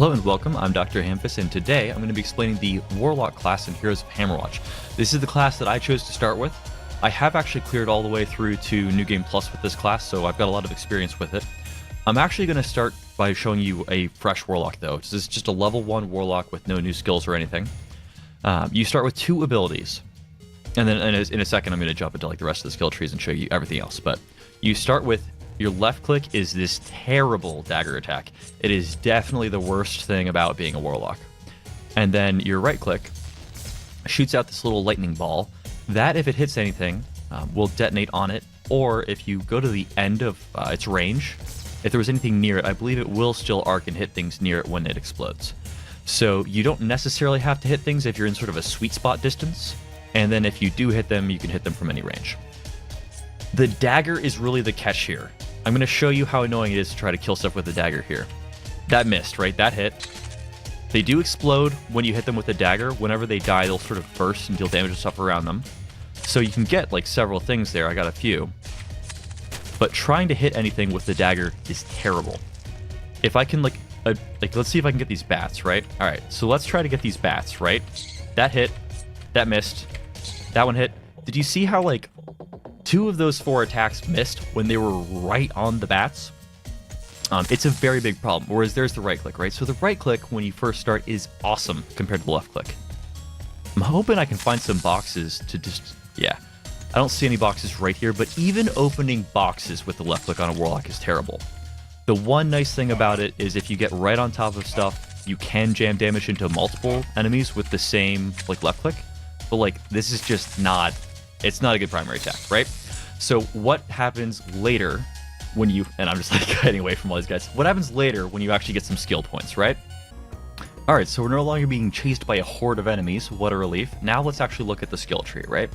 Hello and welcome, I'm DrHamfist, and today I'm going to be explaining the Warlock class in Heroes of Hammerwatch. This is the class that I chose to start with. I have actually cleared all the way through to New Game Plus with this class, so I've got a lot of experience with it. I'm actually going to start by showing you a fresh Warlock though. This is just a level 1 Warlock with no new skills or anything. You start with 2 abilities, and then in a second I'm going to jump into like the rest of the skill trees and show you everything else. But you start with your left click is this terrible dagger attack. It is definitely the worst thing about being a Warlock. And then your right click shoots out this little lightning ball. That, if it hits anything, will detonate on it, or if you go to the end of its range, if there was anything near it, I believe it will still arc and hit things near it when it explodes. So you don't necessarily have to hit things if you're in sort of a sweet spot distance, and then if you do hit them, you can hit them from any range. The dagger is really the catch here. I'm going to show you how annoying it is to try to kill stuff with the dagger here. That missed, right? That hit. They do explode when you hit them with the dagger. Whenever they die, they'll sort of burst and deal damage to stuff around them. So you can get like several things there. I got a few. But trying to hit anything with the dagger is terrible. If I can let's see if I can get these bats, right? All right, so let's try to get these bats, right? That hit, that missed, that one hit. Did you see how like 2 of those 4 attacks missed when they were right on the bats? It's a very big problem, whereas there's the right click, right? So the right click when you first start is awesome compared to the left click. I'm hoping I can find some boxes to just, yeah. I don't see any boxes right here, but even opening boxes with the left click on a Warlock is terrible. The one nice thing about it is if you get right on top of stuff, you can jam damage into multiple enemies with the same like left click, but like this is just not, it's not a good primary attack, right? So what happens later when you, and I'm just like getting away from all these guys, what happens later when you actually get some skill points, right? Alright, so we're no longer being chased by a horde of enemies, what a relief. Now let's actually look at the skill tree, right?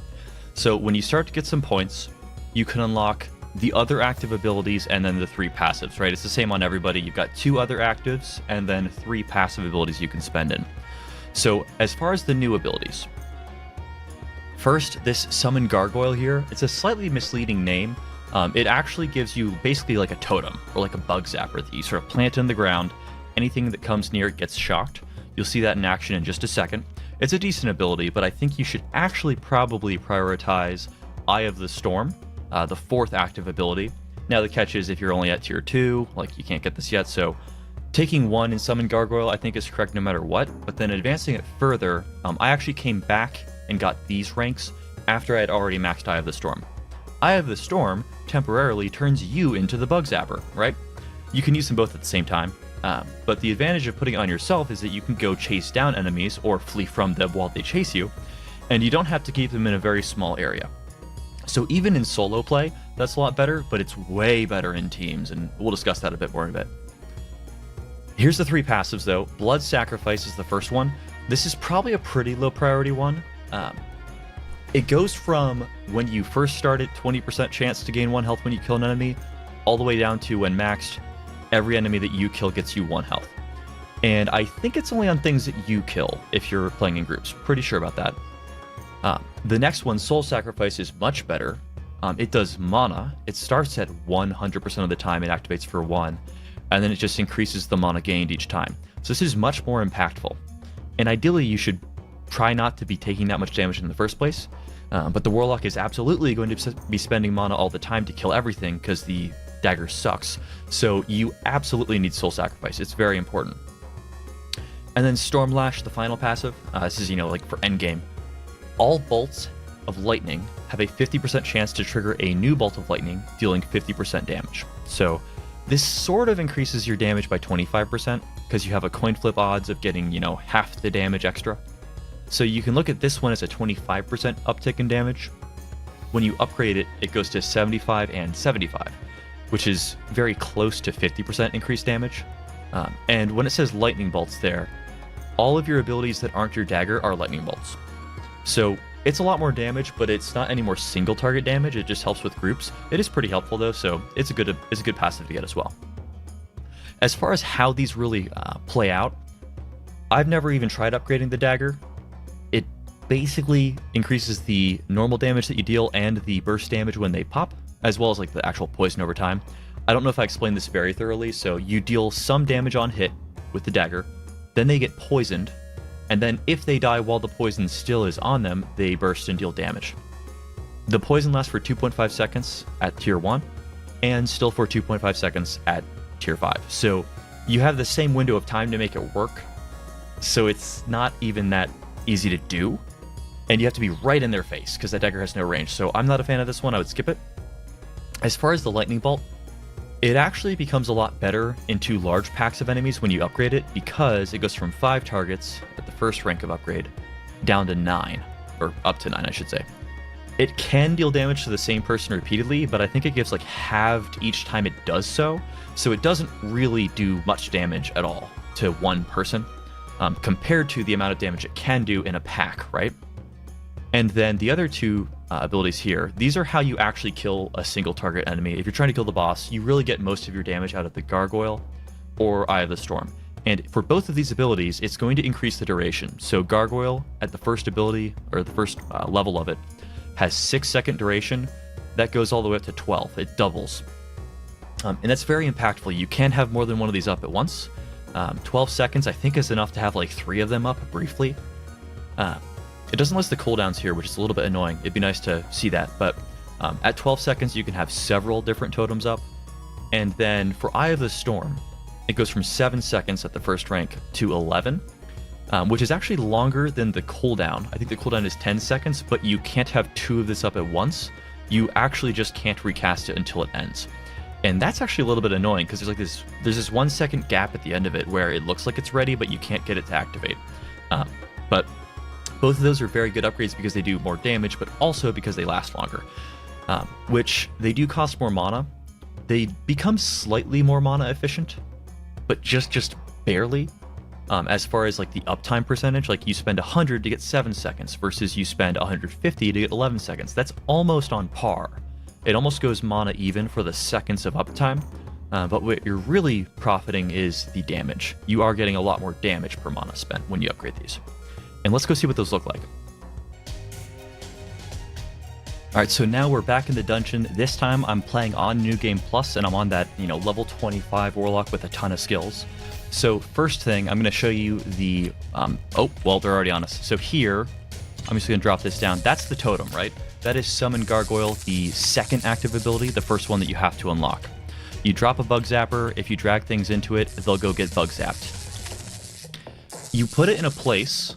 So when you start to get some points, you can unlock the other active abilities and then the 3 passives, right? It's the same on everybody. You've got 2 other actives and then 3 passive abilities you can spend in. So as far as the new abilities, first, this Summon Gargoyle here, it's a slightly misleading name. It actually gives you basically like a totem or like a bug zapper that you sort of plant in the ground. Anything that comes near it gets shocked. You'll see that in action in just a second. It's a decent ability, but I think you should actually probably prioritize Eye of the Storm, the 4th active ability. Now the catch is if you're only at tier 2, like you can't get this yet, so taking 1 in Summon Gargoyle I think is correct no matter what, but then advancing it further, I actually came back and got these ranks after I had already maxed Eye of the Storm. Eye of the Storm temporarily turns you into the bug zapper, right? You can use them both at the same time, but the advantage of putting it on yourself is that you can go chase down enemies or flee from them while they chase you, and you don't have to keep them in a very small area. So even in solo play, that's a lot better, but it's way better in teams, and we'll discuss that a bit more in a bit. Here's the 3 passives though. Blood Sacrifice is the first one. This is probably a pretty low priority one. It goes from when you first start at 20% chance to gain 1 health when you kill an enemy, all the way down to when maxed, every enemy that you kill gets you 1 health. And I think it's only on things that you kill if you're playing in groups. Pretty sure about that. The next one, Soul Sacrifice, is much better. It does mana. It starts at 100% of the time, it activates for 1, and then it just increases the mana gained each time. So this is much more impactful. And ideally you should try not to be taking that much damage in the first place, but the Warlock is absolutely going to be spending mana all the time to kill everything because the dagger sucks, so you absolutely need Soul Sacrifice. It's very important. And then Stormlash, the final passive, this is, like for endgame. All bolts of lightning have a 50% chance to trigger a new bolt of lightning, dealing 50% damage. So this sort of increases your damage by 25% because you have a coin flip odds of getting, half the damage extra. So you can look at this one as a 25% uptick in damage. When you upgrade it, it goes to 75 and 75, which is very close to 50% increased damage. And when it says lightning bolts there, all of your abilities that aren't your dagger are lightning bolts. So it's a lot more damage, but it's not any more single target damage. It just helps with groups. It is pretty helpful though, so it's a good passive to get as well. As far as how these really play out, I've never even tried upgrading the dagger. It basically increases the normal damage that you deal and the burst damage when they pop, as well as like the actual poison over time. I don't know if I explained this very thoroughly, so you deal some damage on hit with the dagger, then they get poisoned, and then if they die while the poison still is on them, they burst and deal damage. The poison lasts for 2.5 seconds at tier 1, and still for 2.5 seconds at tier 5. So you have the same window of time to make it work, so it's not even that easy to do, and you have to be right in their face, because that dagger has no range. So I'm not a fan of this one, I would skip it. As far as the lightning bolt, it actually becomes a lot better into large packs of enemies when you upgrade it, because it goes from 5 targets at the first rank of upgrade down to 9, or up to 9 I should say. It can deal damage to the same person repeatedly, but I think it gives like halved each time it does so it doesn't really do much damage at all to one person, compared to the amount of damage it can do in a pack, right? And then the other two abilities here, these are how you actually kill a single target enemy. If you're trying to kill the boss, you really get most of your damage out of the Gargoyle or Eye of the Storm. And for both of these abilities, it's going to increase the duration. So Gargoyle, at the first ability, or the first level of it, has 6-second duration. That goes all the way up to 12. It doubles. And that's very impactful. You can have more than one of these up at once. 12 seconds, I think, is enough to have like 3 of them up briefly. It doesn't list the cooldowns here, which is a little bit annoying. It'd be nice to see that. But at 12 seconds, you can have several different totems up. And then for Eye of the Storm, it goes from 7 seconds at the first rank to 11. Which is actually longer than the cooldown. I think the cooldown is 10 seconds, but you can't have 2 of this up at once. You actually just can't recast it until it ends. And that's actually a little bit annoying, because there's this 1 second gap at the end of it where it looks like it's ready, but you can't get it to activate. But both of those are very good upgrades because they do more damage, but also because they last longer. Which, they do cost more mana. They become slightly more mana efficient, but just barely. As far as like the uptime percentage, like you spend 100 to get 7 seconds versus you spend 150 to get 11 seconds. That's almost on par. It almost goes mana even for the seconds of uptime, but what you're really profiting is the damage. You are getting a lot more damage per mana spent when you upgrade these. And let's go see what those look like. Alright, so now we're back in the dungeon. This time I'm playing on New Game Plus, and I'm on that, level 25 Warlock with a ton of skills. So first thing, I'm going to show you the, oh, well, they're already on us. So here, I'm just going to drop this down. That's the totem, right? That is Summon Gargoyle, the second active ability, the first one that you have to unlock. You drop a Bug Zapper. If you drag things into it, they'll go get Bug Zapped. You put it in a place,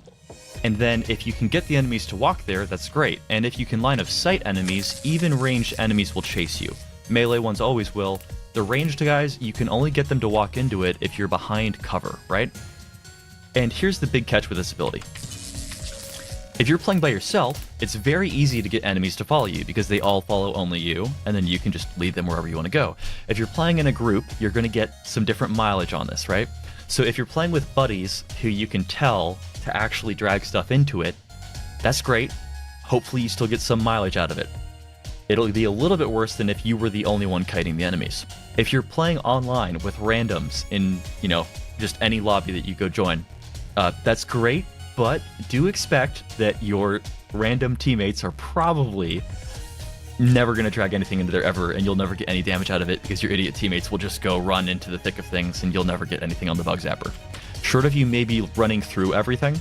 and then if you can get the enemies to walk there, that's great. And if you can line of sight enemies, even ranged enemies will chase you. Melee ones always will. The ranged guys, you can only get them to walk into it if you're behind cover, right? And here's the big catch with this ability. If you're playing by yourself, it's very easy to get enemies to follow you because they all follow only you, and then you can just lead them wherever you want to go. If you're playing in a group, you're going to get some different mileage on this, right? So if you're playing with buddies who you can tell to actually drag stuff into it, that's great. Hopefully you still get some mileage out of it. It'll be a little bit worse than if you were the only one kiting the enemies. If you're playing online with randoms in, just any lobby that you go join, that's great, but do expect that your random teammates are probably never going to drag anything into there ever, and you'll never get any damage out of it because your idiot teammates will just go run into the thick of things, and you'll never get anything on the Bug Zapper. Short of you maybe running through everything,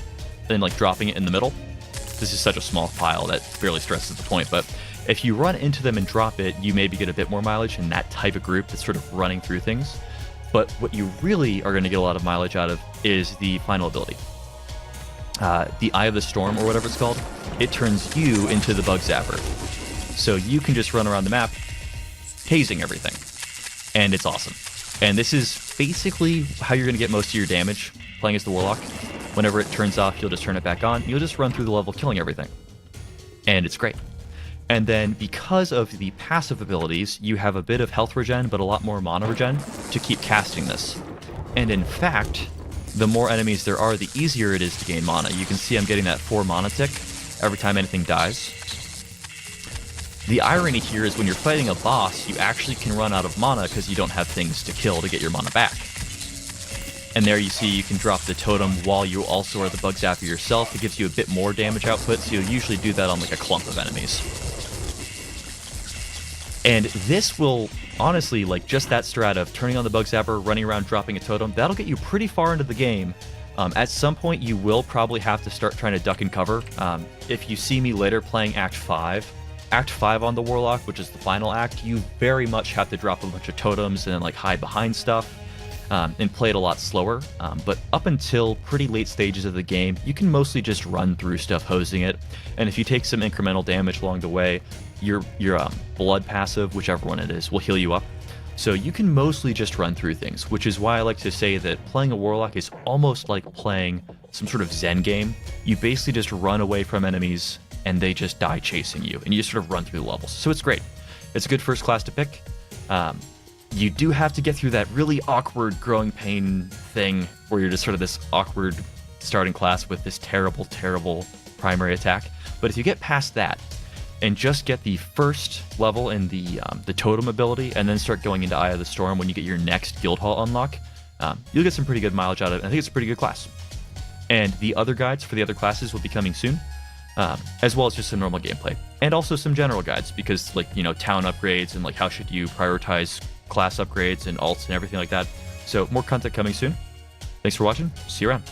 and dropping it in the middle. This is such a small pile that barely stresses the point, but if you run into them and drop it, you maybe get a bit more mileage in that type of group that's sort of running through things. But what you really are going to get a lot of mileage out of is the final ability. The Eye of the Storm, or whatever it's called, it turns you into the Bug Zapper. So you can just run around the map, hazing everything. And it's awesome. And this is basically how you're going to get most of your damage playing as the Warlock. Whenever it turns off, you'll just turn it back on. You'll just run through the level killing everything. And it's great. And then because of the passive abilities, you have a bit of health regen, but a lot more mana regen to keep casting this. And in fact, the more enemies there are, the easier it is to gain mana. You can see I'm getting that 4 mana tick every time anything dies. The irony here is when you're fighting a boss, you actually can run out of mana because you don't have things to kill to get your mana back. And there you see you can drop the totem while you also are the Bug Zapper yourself. It gives you a bit more damage output, so you'll usually do that on a clump of enemies. And this will, honestly, just that strat of turning on the Bug Zapper, running around, dropping a totem, that'll get you pretty far into the game At some point, you will probably have to start trying to duck and cover. If you see me later playing Act 5 on the Warlock, which is the final act, you very much have to drop a bunch of totems and then like hide behind stuff and play it a lot slower. But up until pretty late stages of the game, you can mostly just run through stuff hosing it. And if you take some incremental damage along the way, your blood passive, whichever one it is, will heal you up. So you can mostly just run through things, which is why I like to say that playing a Warlock is almost like playing some sort of Zen game. You basically just run away from enemies and they just die chasing you, and you just sort of run through the levels. So it's great. It's a good first class to pick. You do have to get through that really awkward growing pain thing where you're just sort of this awkward starting class with this terrible, terrible primary attack. But if you get past that, and just get the first level in the totem ability, and then start going into Eye of the Storm when you get your next guild hall unlock, you'll get some pretty good mileage out of it. I think it's a pretty good class. And the other guides for the other classes will be coming soon, as well as just some normal gameplay, and also some general guides, because like, you know, town upgrades and like how should you prioritize class upgrades and alts and everything like that. So more content coming soon. Thanks for watching. See you around.